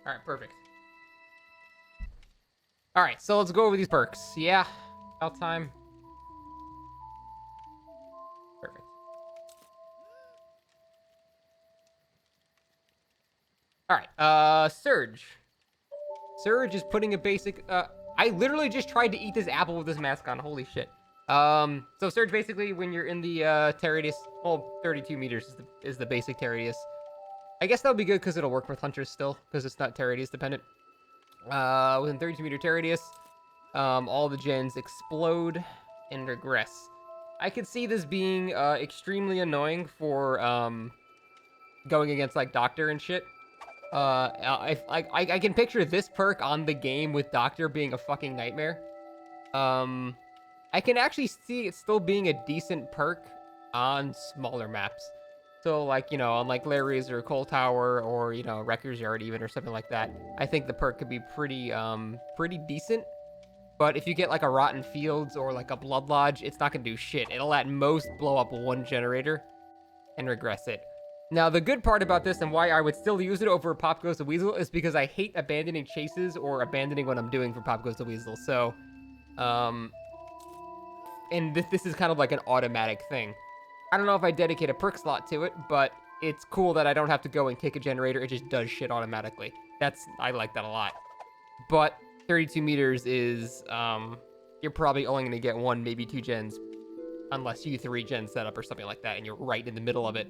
Alright, perfect. Alright, so let's go over these perks. Yeah, about time. Perfect. Alright, Surge. Surge is putting a basic, I literally just tried to eat this apple with this mask on. Holy shit. So Surge basically, when you're in the, tear radius, well, 32 meters is the basic tear radius. I guess that'll be good because it'll work with Hunters still, because it's not tear radius dependent. Within 32 meter tear radius, all the gens explode and regress. I could see this being, extremely annoying for, going against, like, Doctor and shit. I can picture this perk on the game with Doctor being a fucking nightmare. I can actually see it still being a decent perk on smaller maps. So, like, you know, on, like, Larry's or Coal Tower or, you know, Wrecker's Yard even or something like that. I think the perk could be pretty decent. But if you get, like, a Rotten Fields or, like, a Blood Lodge, it's not gonna do shit. It'll at most blow up one generator and regress it. Now, the good part about this and why I would still use it over Pop Goes the Weasel is because I hate abandoning chases or abandoning what I'm doing for Pop Goes the Weasel. So, and this is kind of like an automatic thing. I don't know if I dedicate a perk slot to it, but it's cool that I don't have to go and kick a generator. It just does shit automatically. I like that a lot. But 32 meters is, you're probably only going to get 1, maybe 2 gens, unless you 3 gen setup or something like that, and you're right in the middle of it.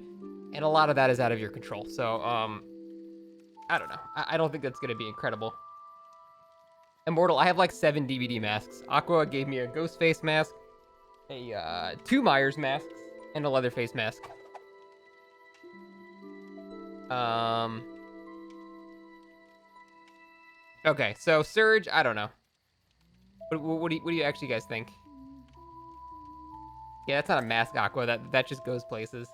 And a lot of that is out of your control. So, I don't know. I don't think that's going to be incredible. Immortal, I have like 7 DVD masks. Aqua gave me a ghost face mask, 2 Myers masks, and a Leatherface mask. Okay, so Surge, I don't know. What do you actually guys think? Yeah, that's not a mask, Aqua. That just goes places.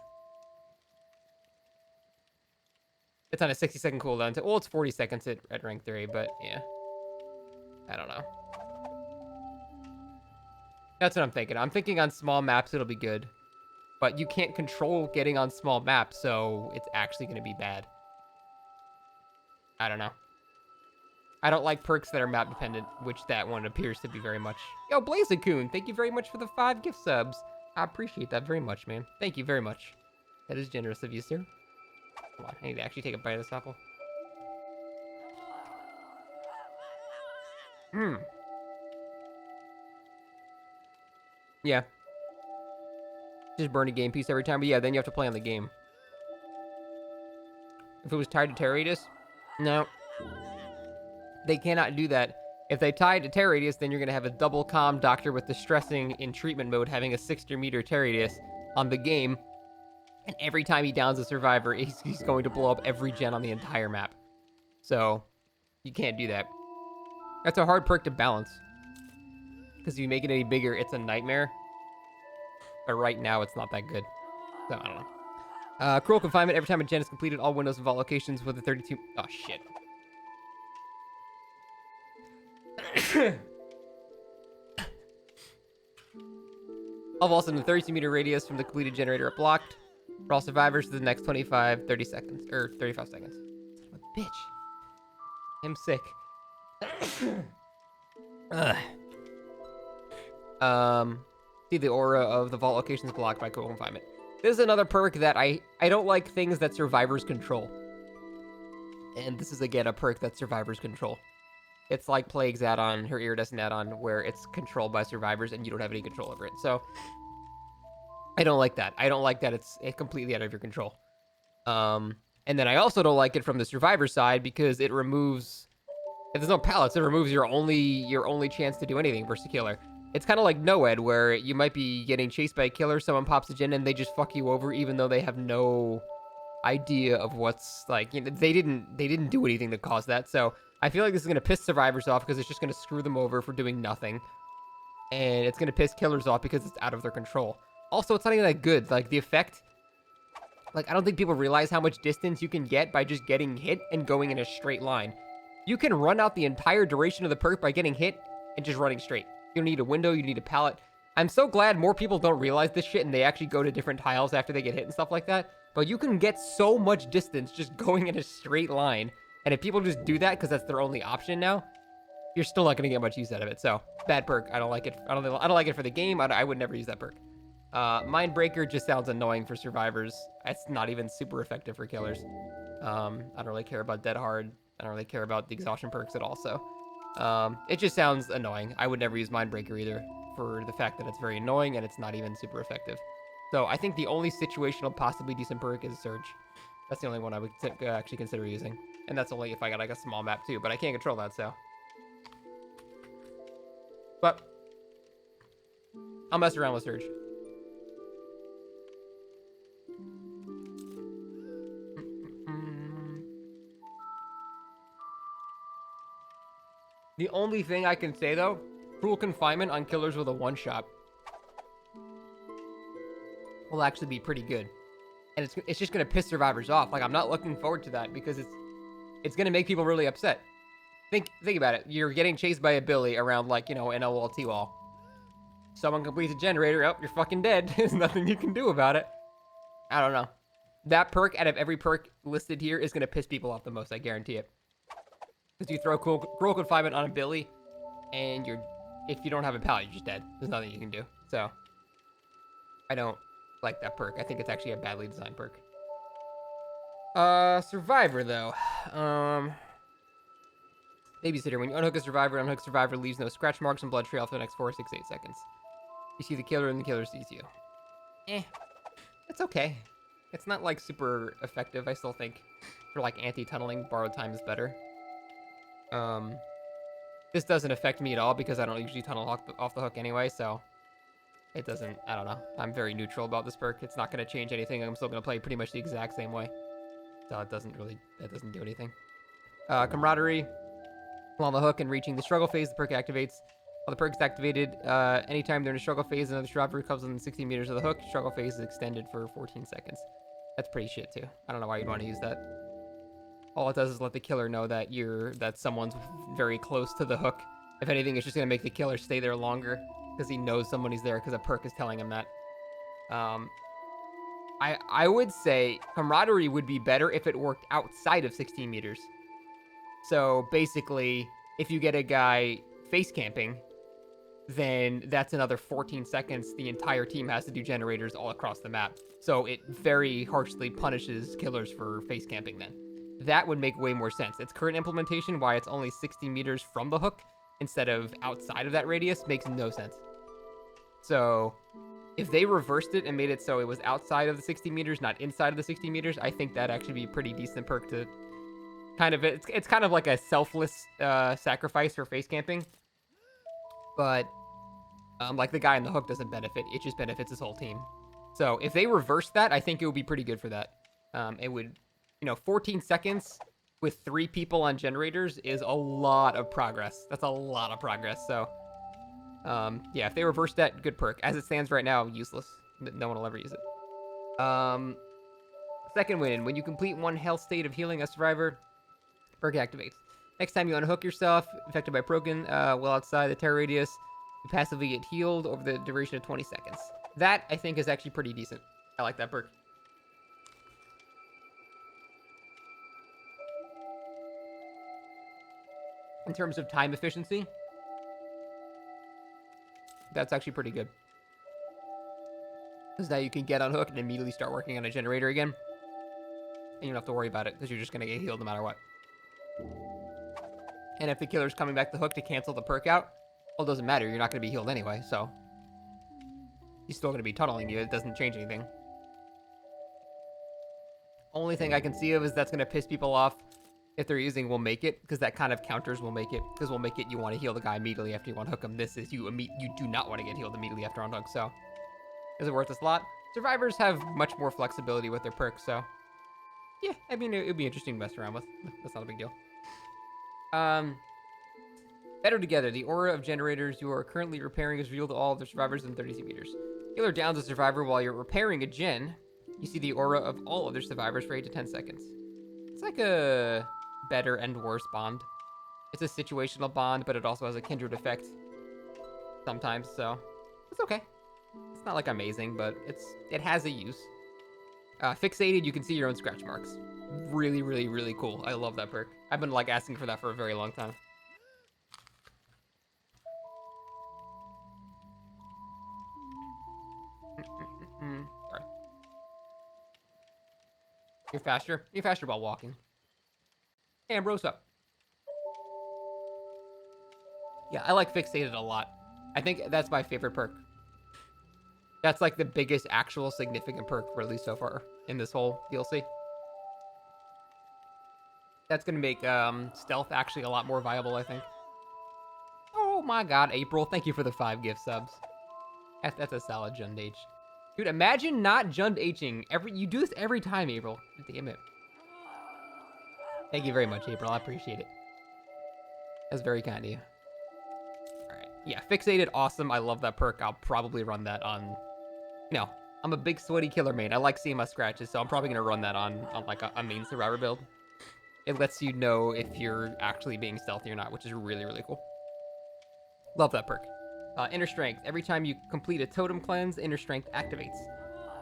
It's on a 60-second cooldown. Well, it's 40 seconds at rank 3, but yeah. I don't know. That's what I'm thinking. I'm thinking on small maps it'll be good. But you can't control getting on small maps, so it's actually going to be bad. I don't know. I don't like perks that are map dependent, which that one appears to be very much. Yo, Blazacoon, thank you very much for the 5 gift subs. I appreciate that very much, man. Thank you very much. That is generous of you, sir. Come on, I need to actually take a bite of this apple. Yeah. Just burn a game piece every time, but yeah, then you have to play on the game. If it was tied to tear radius, no. They cannot do that. If they tie it to tear radius, then you're going to have a double comm Doctor with distressing in treatment mode having a 60 meter tear radius on the game. And every time he downs a survivor, he's going to blow up every gen on the entire map. So, you can't do that. That's a hard perk to balance. Because if you make it any bigger, it's a nightmare. But right now, it's not that good. So, I don't know. Cruel Confinement. Every time a gen is completed, all windows of all locations with a 32... Oh, shit. All vaults in the 32 meter radius from the completed generator are blocked. For all survivors, the next 30 seconds. Or 35 seconds. Son of a bitch. I'm sick. See the aura of the vault locations blocked by Cruel Confinement. This is another perk that I don't like things that survivors control. And this is again a perk that survivors control. It's like Plague's add-on, her Iridescent add-on, where it's controlled by survivors and you don't have any control over it. So, I don't like that. I don't like that it's completely out of your control. And then I also don't like it from the survivor side because it removes... If there's no pallets, it removes your only chance to do anything versus a killer. It's kind of like Noed, where you might be getting chased by a killer, someone pops a gen, and they just fuck you over even though they have no idea of what's, like, you know, they didn't do anything to cause that. So I feel like this is going to piss survivors off because it's just going to screw them over for doing nothing. And it's going to piss killers off because it's out of their control. Also, it's not even that good. Like, the effect... Like, I don't think people realize how much distance you can get by just getting hit and going in a straight line. You can run out the entire duration of the perk by getting hit and just running straight. You don't need a window, you need a pallet. I'm so glad more people don't realize this shit and they actually go to different tiles after they get hit and stuff like that. But you can get so much distance just going in a straight line And if people just do that because that's their only option now, you're still not going to get much use out of it. So, bad perk. I don't like it. I don't like it for the game. I would never use that perk. Mind Breaker just sounds annoying for survivors. It's not even super effective for killers. I don't really care about Dead Hard. I don't really care about the exhaustion perks at all. So, it just sounds annoying. I would never use Mind Breaker either for the fact that it's very annoying and it's not even super effective. So I think the only situational possibly decent perk is Surge. That's the only one I would actually consider using. And that's only if I got like a small map too, but I can't control that, so. But I'll mess around with Surge. The only thing I can say though, cruel confinement on killers with a one-shot will actually be pretty good. And it's just gonna piss survivors off. Like, I'm not looking forward to that because it's gonna make people really upset. Think about it. You're getting chased by a Billy around, like, you know, an L-wall, T-wall. Someone completes a generator, oh, you're fucking dead. There's nothing you can do about it. I don't know. That perk out of every perk listed here is gonna piss people off the most, I guarantee it. Because you throw cruel confinement on a Billy, and if you don't have a pal, you're just dead. There's nothing you can do. So, I don't like that perk. I think it's actually a badly designed perk. Survivor, though. Babysitter. When you unhook a survivor leaves no scratch marks and blood trail for the next 4, 6, 8 seconds. You see the killer, and the killer sees you. It's okay. It's not, like, super effective, I still think. For, like, anti-tunneling, borrowed time is better. This doesn't affect me at all because I don't usually tunnel off the hook anyway, so it doesn't, I don't know. I'm very neutral about this perk. It's not going to change anything. I'm still going to play pretty much the exact same way. So that doesn't do anything. Camaraderie. While on the hook and reaching the struggle phase, the perk activates. While the perk is activated, anytime they're in a struggle phase, another survivor comes within 60 meters of the hook. Struggle phase is extended for 14 seconds. That's pretty shit, too. I don't know why you'd want to use that. All it does is let the killer know that someone's very close to the hook. If anything, it's just going to make the killer stay there longer because he knows somebody's there because a perk is telling him that. I would say camaraderie would be better if it worked outside of 16 meters. So basically, if you get a guy face camping, then that's another 14 seconds. The entire team has to do generators all across the map. So it very harshly punishes killers for face camping then. That would make way more sense. Its current implementation, why it's only 60 meters from the hook instead of outside of that radius, makes no sense. So if they reversed it and made it so it was outside of the 60 meters, not inside of the 60 meters, I think that'd actually be a pretty decent perk to kind of, it's kind of like a selfless sacrifice for face camping. But like the guy in the hook doesn't benefit, it just benefits his whole team. So if they reverse that, I think it would be pretty good for that. It would, 14 seconds with 3 people on generators is a lot of progress. That's a lot of progress. So, yeah, if they reverse that, good perk. As it stands right now, useless. No one will ever use it. Second win. When you complete 1 health state of healing a survivor, perk activates. Next time you unhook yourself, affected by broken, well outside the terror radius, you passively get healed over the duration of 20 seconds. That, I think, is actually pretty decent. I like that perk. In terms of time efficiency, that's actually pretty good. Because now you can get unhooked and immediately start working on a generator again. And you don't have to worry about it, because you're just going to get healed no matter what. And if the killer's coming back the hook to cancel the perk out, well, it doesn't matter. You're not going to be healed anyway, so he's still going to be tunneling you. It doesn't change anything. Only thing I can see of is that's going to piss people off if they're using Will Make It, because that kind of counters Will Make It. Because Will Make It, you want to heal the guy immediately after you unhook him. This is you do not want to get healed immediately after unhook, so is it worth a slot? Survivors have much more flexibility with their perks, so yeah, I mean, it would be interesting to mess around with. That's not a big deal. Better together. The aura of generators you are currently repairing is revealed to all of the survivors in 30 meters. Killer downs a survivor while you're repairing a gen. You see the aura of all other survivors for 8 to 10 seconds. It's like a better and worse bond. It's a situational bond, but it also has a kindred effect sometimes, so it's okay. It's not like amazing, but it has a use. Fixated, you can see your own scratch marks. really, really, really cool. I love that perk. I've been like asking for that for a very long time. Sorry. You're faster. You're faster while walking. Hey, Ambrose up. Yeah, I like Fixated a lot. I think that's my favorite perk. That's like the biggest actual significant perk released so far in this whole DLC. That's gonna make stealth actually a lot more viable, I think. Oh my god, April, thank you for the 5 gift subs. That's a solid Jund H. Dude, imagine not Jund Hing. You do this every time, April. Damn it. Thank you very much, April. I appreciate it. That's very kind of you. Alright. Yeah, Fixated, awesome. I love that perk. I'll probably run that on... I'm a big sweaty killer main. I like seeing my scratches, so I'm probably going to run that on like a main survivor build. It lets you know if you're actually being stealthy or not, which is really, really cool. Love that perk. Inner Strength. Every time you complete a totem cleanse, Inner Strength activates.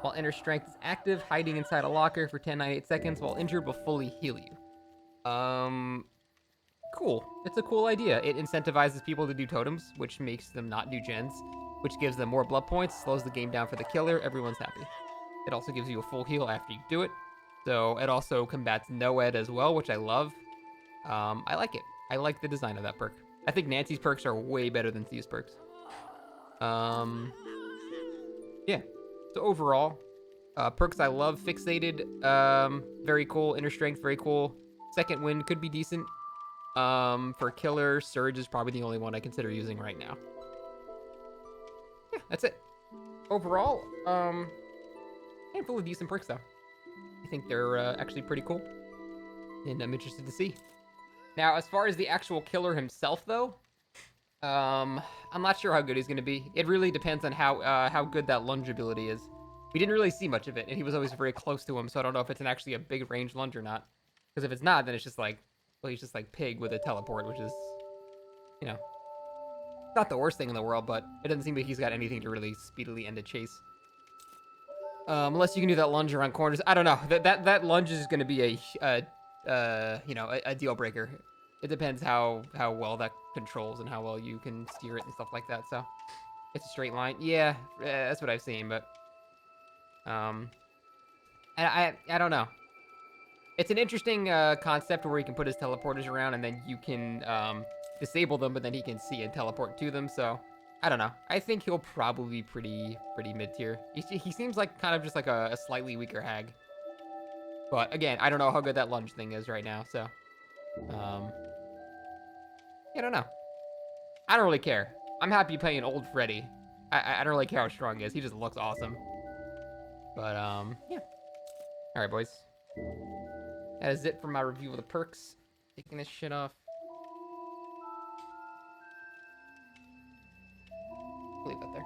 While Inner Strength is active, hiding inside a locker for 10.98 seconds while injured will fully heal you. Cool. It's a cool idea. It incentivizes people to do totems, which makes them not do gens, which gives them more blood points, slows the game down for the killer, everyone's happy. It also gives you a full heal after you do it. So it also combats no-ed as well, which I love. I like it. I like the design of that perk. I think Nancy's perks are way better than Thieves' perks. Yeah. So overall, perks I love. Fixated, very cool. Inner Strength, very cool. Second Wind could be decent. For Killer, Surge is probably the only one I consider using right now. Yeah, that's it. Overall, handful of decent perks though. I think they're actually pretty cool, and I'm interested to see. Now, as far as the actual killer himself, though, I'm not sure how good he's gonna be. It really depends on how good that lunge ability is. We didn't really see much of it, and he was always very close to him, so I don't know if it's actually a big range lunge or not. Because if it's not, then it's just like, well, he's just like Pig with a teleport, which is, not the worst thing in the world, but it doesn't seem like he's got anything to really speedily end a chase. Unless you can do that lunge around corners. I don't know. That lunge is going to be a deal breaker. It depends how well that controls and how well you can steer it and stuff like that. So it's a straight line. Yeah, that's what I've seen, but I don't know. It's an interesting concept where he can put his teleporters around and then you can disable them, but then he can see and teleport to them. So I don't know. I think he'll probably be pretty mid-tier. He seems like kind of just like a slightly weaker hag. But again, I don't know how good that lunge thing is right now. So I don't know. I don't really care. I'm happy playing old Freddy. I don't really care how strong he is. He just looks awesome. But yeah. All right, boys. That is it for my review of the perks. Taking this shit off. Leave that there.